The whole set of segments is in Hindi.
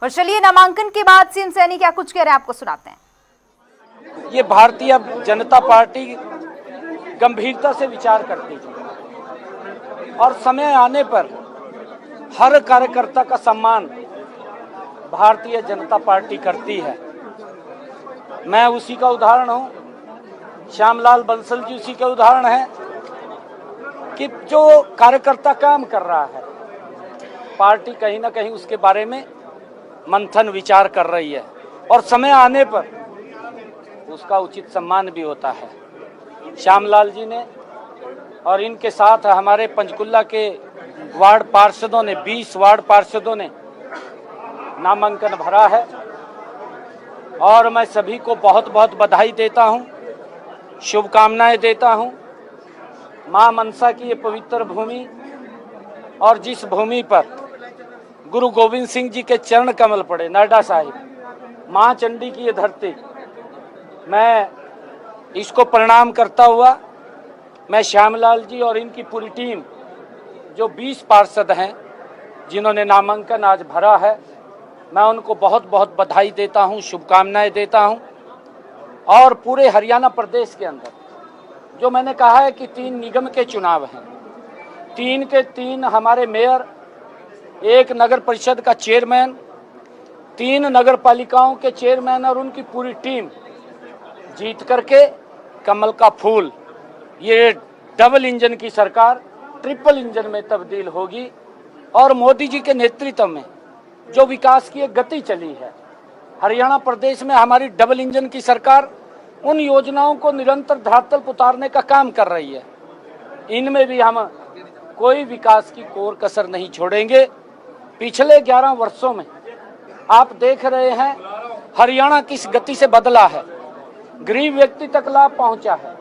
और चलिए नामांकन के बाद सीएम सैनी क्या कुछ कह रहे हैं आपको सुनाते हैं। ये भारतीय जनता पार्टी गंभीरता से विचार करती है और समय आने पर हर कार्यकर्ता का सम्मान भारतीय जनता पार्टी करती है। मैं उसी का उदाहरण हूँ, श्यामलाल बंसल जी उसी के उदाहरण हैं कि जो कार्यकर्ता काम कर रहा है, पार्टी कहीं ना कहीं उसके बारे में मंथन विचार कर रही है और समय आने पर उसका उचित सम्मान भी होता है। श्यामलाल जी ने और इनके साथ हमारे पंचकुला के वार्ड पार्षदों ने 20 वार्ड पार्षदों ने नामांकन भरा है और मैं सभी को बहुत बहुत बधाई देता हूं, शुभकामनाएं देता हूं। मां मनसा की ये पवित्र भूमि और जिस भूमि पर गुरु गोविंद सिंह जी के चरण कमल पड़े, नाडा साहिब, मां चंडी की ये धरती, मैं इसको प्रणाम करता हुआ मैं श्यामलाल जी और इनकी पूरी टीम जो 20 पार्षद हैं जिन्होंने नामांकन आज भरा है, मैं उनको बहुत बहुत बधाई देता हूं, शुभकामनाएं देता हूं। और पूरे हरियाणा प्रदेश के अंदर जो मैंने कहा है कि 3 निगम के चुनाव हैं, 3 के 3 हमारे मेयर, 1 नगर परिषद का चेयरमैन, 3 नगर पालिकाओं के चेयरमैन और उनकी पूरी टीम जीत करके कमल का फूल, ये डबल इंजन की सरकार ट्रिपल इंजन में तब्दील होगी। और मोदी जी के नेतृत्व में जो विकास की एक गति चली है हरियाणा प्रदेश में, हमारी डबल इंजन की सरकार उन योजनाओं को निरंतर धरातल पर उतारने का काम कर रही है। इनमें भी हम कोई विकास की कोर कसर नहीं छोड़ेंगे। पिछले 11 वर्षों में आप देख रहे हैं हरियाणा किस गति से बदला है, गरीब व्यक्ति तक लाभ पहुंचा है।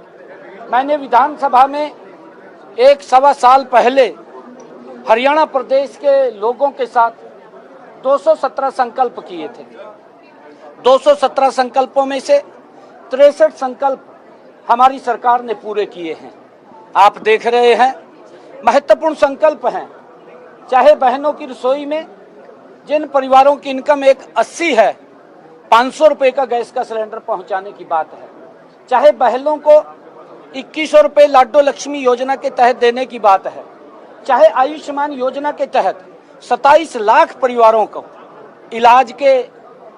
मैंने विधानसभा में 1 साल पहले हरियाणा प्रदेश के लोगों के साथ 217 संकल्प किए थे। 217 संकल्पों में से 63 संकल्प हमारी सरकार ने पूरे किए हैं। आप देख रहे हैं महत्वपूर्ण संकल्प हैं, चाहे बहनों की रसोई में जिन परिवारों की इनकम 80 है, 500 रुपए का गैस का सिलेंडर पहुंचाने की बात है, चाहे बहनों को 2100 रुपए लाडो लक्ष्मी योजना के तहत देने की बात है, चाहे आयुष्मान योजना के तहत 27 लाख परिवारों को इलाज के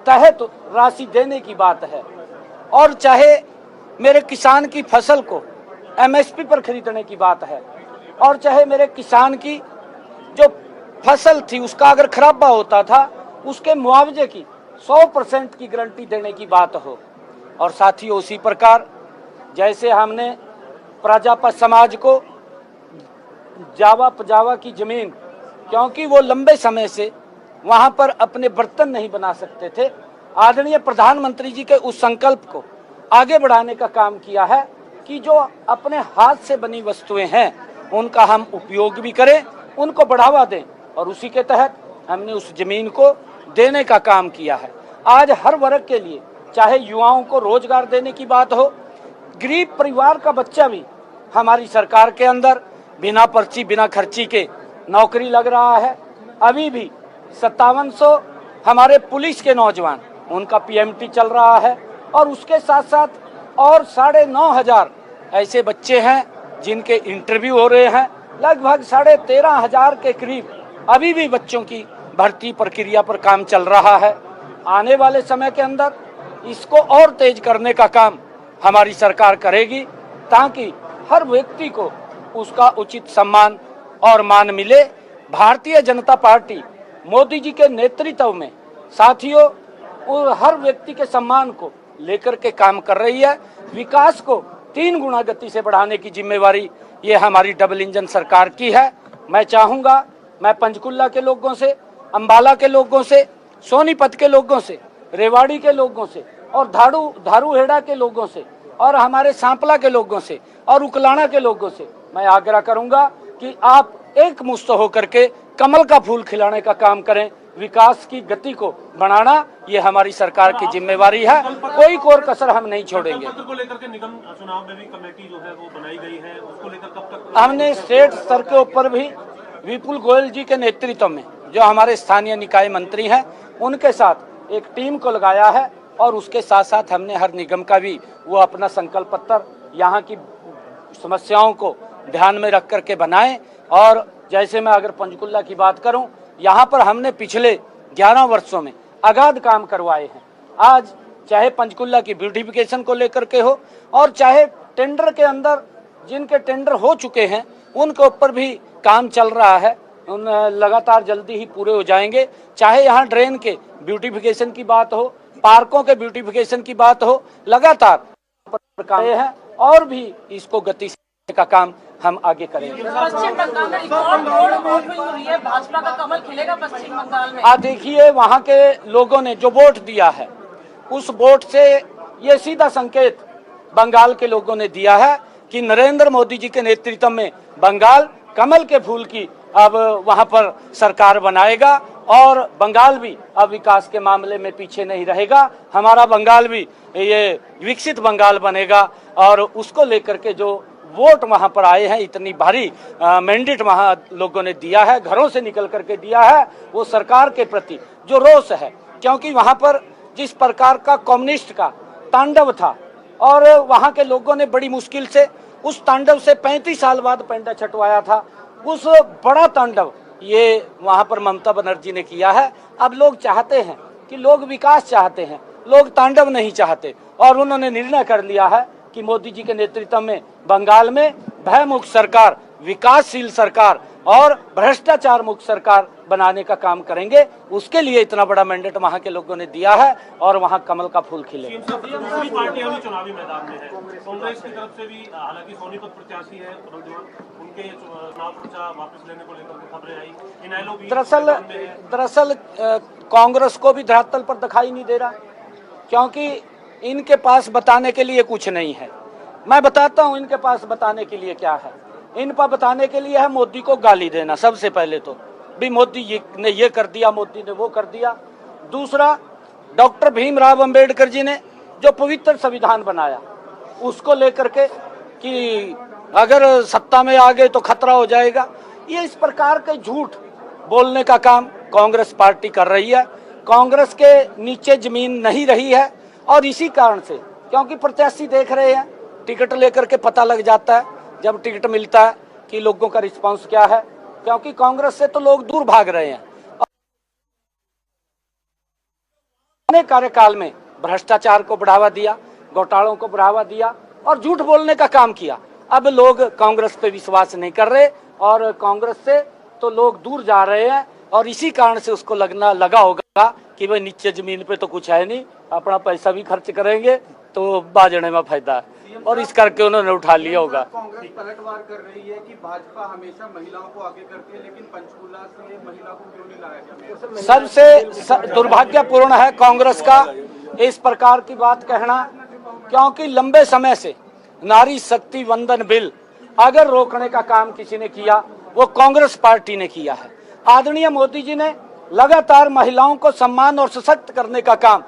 तहत राशि देने की बात है, और चाहे मेरे किसान की फसल को MSP पर खरीदने की बात है, और चाहे मेरे किसान की जो फसल थी उसका अगर खराबा होता था उसके मुआवजे की 100% की गारंटी देने की बात हो। और साथियों उसी प्रकार जैसे हमने प्रजापत समाज को जावा पजावा की जमीन, क्योंकि वो लंबे समय से वहां पर अपने बर्तन नहीं बना सकते थे, आदरणीय प्रधानमंत्री जी के उस संकल्प को आगे बढ़ाने का काम किया है कि जो अपने हाथ से बनी वस्तुएं हैं उनका हम उपयोग भी करें, उनको बढ़ावा दें, और उसी के तहत हमने उस जमीन को देने का काम किया है। आज हर वर्ग के लिए, चाहे युवाओं को रोजगार देने की बात हो, गरीब परिवार का बच्चा भी हमारी सरकार के अंदर बिना पर्ची बिना खर्ची के नौकरी लग रहा है। अभी भी 5700 हमारे पुलिस के नौजवान, उनका PMT चल रहा है, और उसके साथ साथ और 9,500 ऐसे बच्चे हैं जिनके इंटरव्यू हो रहे हैं। लगभग 13,500 के करीब अभी भी बच्चों की भर्ती प्रक्रिया पर काम चल रहा है। आने वाले समय के अंदर इसको और तेज करने का काम हमारी सरकार करेगी ताकि हर व्यक्ति को उसका उचित सम्मान और मान मिले। भारतीय जनता पार्टी मोदी जी के नेतृत्व में साथियों हर व्यक्ति के सम्मान को लेकर के काम कर रही है। विकास को 3 गुना गति से बढ़ाने की जिम्मेवारी ये हमारी डबल इंजन सरकार की है। मैं चाहूँगा, मैं पंचकुला के लोगों से, अंबाला के लोगों से, सोनीपत के लोगों से, रेवाड़ी के लोगों से, और धारूहेड़ा के लोगों से, और हमारे सांपला के लोगों से, और उकलाना के लोगों से मैं आग्रह करूंगा कि आप एक मुश्त होकर के कमल का फूल खिलाने का काम करें। विकास की गति को बढ़ाना ये हमारी सरकार की जिम्मेवारी है, कोई कोर कसर हम नहीं छोड़ेंगे। पत्र को लेकर के निगम चुनाव में भी कमेटी जो है वो बनाई गई है, उसको लेकर कब तक हमने स्टेट स्तर के ऊपर भी विपुल गोयल जी के नेतृत्व में जो हमारे स्थानीय निकाय मंत्री हैं, उनके साथ एक टीम को लगाया है और उसके साथ साथ हमने हर निगम का भी वो अपना संकल्प पत्र यहाँ की समस्याओं को ध्यान में रख करके बनाएं। और जैसे मैं अगर पंचकुला की बात करूं, यहाँ पर हमने पिछले 11 वर्षों में अगाध काम करवाए हैं। आज चाहे पंचकुला की ब्यूटिफिकेशन को लेकर के हो और चाहे टेंडर के अंदर जिनके टेंडर हो चुके हैं उनके ऊपर भी काम चल रहा है, उन लगातार जल्दी ही पूरे हो जाएंगे। चाहे यहाँ ड्रेन के ब्यूटिफिकेशन की बात हो, पार्कों के ब्यूटिफिकेशन की बात हो, लगातार है और भी इसको गति का काम हम आगे करेंगे। पश्चिम बंगाल में रिकॉर्ड वोट हुई है, भाजपा का कमल खिलेगा पश्चिम बंगाल में। देखिए, वहाँ के लोगों ने जो वोट दिया है उस वोट से ये सीधा संकेत बंगाल के लोगों ने दिया है कि नरेंद्र मोदी जी के नेतृत्व में बंगाल कमल के फूल की अब वहाँ पर सरकार बनाएगा और बंगाल भी अब विकास के मामले में पीछे नहीं रहेगा। हमारा बंगाल भी ये विकसित बंगाल बनेगा और उसको लेकर के जो वोट वहाँ पर आए हैं, इतनी भारी मैंडेट वहाँ लोगों ने दिया है, घरों से निकल करके दिया है, वो सरकार के प्रति जो रोष है, क्योंकि वहाँ पर जिस प्रकार का कम्युनिस्ट का तांडव था और वहाँ के लोगों ने बड़ी मुश्किल से उस तांडव से 35 साल बाद पेंडा छटवाया था, उस बड़ा तांडव ये वहाँ पर ममता बनर्जी ने किया है। अब लोग चाहते हैं कि लोग विकास चाहते हैं, लोग तांडव नहीं चाहते और उन्होंने निर्णय कर लिया है कि मोदी जी के नेतृत्व में बंगाल में भयमुक्त सरकार, विकासशील सरकार और भ्रष्टाचार मुक्त सरकार बनाने का काम करेंगे। उसके लिए इतना बड़ा मैंडेट वहाँ के लोगों ने दिया है और वहाँ कमल का फूल खिले। दूसरी पार्टियां भी चुनावी मैदान में है, कांग्रेस की तरफ से भी, हालांकि सोनीपत प्रत्याशी है, उनके चुनाव पर्चा वापस लेने को लेकर खबरें आई। इनेलो भी दरअसल कांग्रेस को भी धरातल पर दिखाई नहीं दे रहा, क्योंकि इनके पास बताने के लिए कुछ नहीं है। मैं बताता हूँ इनके पास बताने के लिए क्या है। इन पर बताने के लिए है मोदी को गाली देना, सबसे पहले तो भी मोदी ने ये कर दिया, मोदी ने वो कर दिया। दूसरा, डॉक्टर भीमराव अंबेडकर जी ने जो पवित्र संविधान बनाया उसको लेकर के कि अगर सत्ता में आ गए तो खतरा हो जाएगा, ये इस प्रकार के झूठ बोलने का काम कांग्रेस पार्टी कर रही है। कांग्रेस के नीचे जमीन नहीं रही है और इसी कारण से, क्योंकि प्रत्याशी देख रहे हैं, टिकट लेकर के पता लग जाता है जब टिकट मिलता है कि लोगों का रिस्पांस क्या है, क्योंकि कांग्रेस से तो लोग दूर भाग रहे हैं। अपने कार्यकाल में भ्रष्टाचार को बढ़ावा दिया, घोटालों को बढ़ावा दिया और झूठ बोलने का काम किया। अब लोग कांग्रेस पे विश्वास नहीं कर रहे और कांग्रेस से तो लोग दूर जा रहे हैं और इसी कारण से उसको लगा होगा कि भाई नीचे जमीन पे तो कुछ है नहीं, अपना पैसा भी खर्च करेंगे तो बाजने में फायदा है और इस करके उन्होंने उठा लिया होगा। कांग्रेस पलटवार कर रही है कि भाजपा हमेशा महिलाओं को आगे करती है, लेकिन पंचकुला से महिला को क्यों नहीं लाया गया? सबसे दुर्भाग्यपूर्ण है कांग्रेस का इस प्रकार की बात कहना, क्योंकि लंबे समय से नारी शक्ति वंदन बिल अगर रोकने का काम किसी ने किया वो कांग्रेस पार्टी ने किया है। आदरणीय मोदी जी ने लगातार महिलाओं को सम्मान और सशक्त करने का काम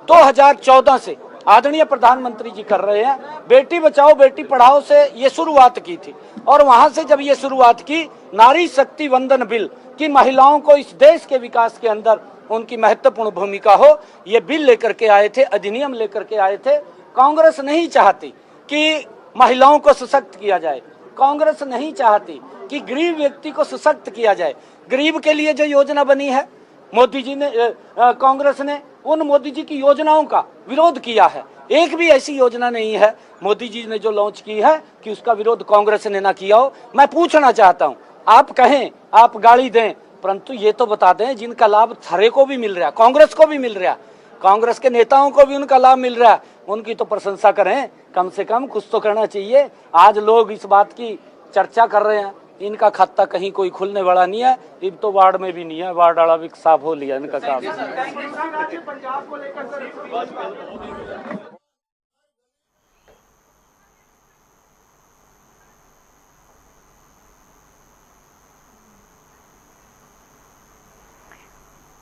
2014 से आदरणीय प्रधानमंत्री जी कर रहे हैं। बेटी बचाओ बेटी पढ़ाओ से ये शुरुआत की थी और वहां से जब ये शुरुआत की नारी शक्ति वंदन बिल की महिलाओं को इस देश के विकास के अंदर उनकी महत्वपूर्ण भूमिका हो, ये बिल लेकर के आए थे, अधिनियम लेकर के आए थे। कांग्रेस नहीं चाहती कि महिलाओं को सशक्त किया जाए, कांग्रेस नहीं चाहती कि गरीब व्यक्ति को सशक्त किया जाए। गरीब के लिए जो योजना बनी है मोदी जी ने, कांग्रेस ने उन मोदी जी की योजनाओं का विरोध किया है। एक भी ऐसी योजना नहीं है मोदी जी ने जो लॉन्च की है कि उसका विरोध कांग्रेस ने ना किया हो। मैं पूछना चाहता हूं, आप कहें आप गाली दें, परंतु ये तो बता दें जिनका लाभ थारे को भी मिल रहा है, कांग्रेस को भी मिल रहा है, कांग्रेस के नेताओं को भी उनका लाभ मिल रहा है, उनकी तो प्रशंसा करें, कम से कम कुछ तो करना चाहिए। आज लोग इस बात की चर्चा कर रहे हैं, इनका खाता कहीं कोई खुलने वाला नहीं है, अब तो वार्ड में भी नहीं है, वार्ड वाला भी साफ हो लिया इनका काम।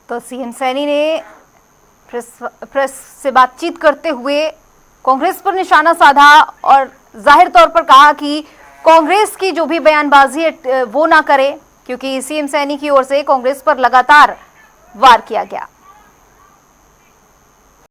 तो सीएम सैनी ने प्रेस से बातचीत करते हुए कांग्रेस पर निशाना साधा और जाहिर तौर पर कहा कि कांग्रेस की जो भी बयानबाजी है वो ना करे, क्योंकि सीएम सैनी की ओर से कांग्रेस पर लगातार वार किया गया।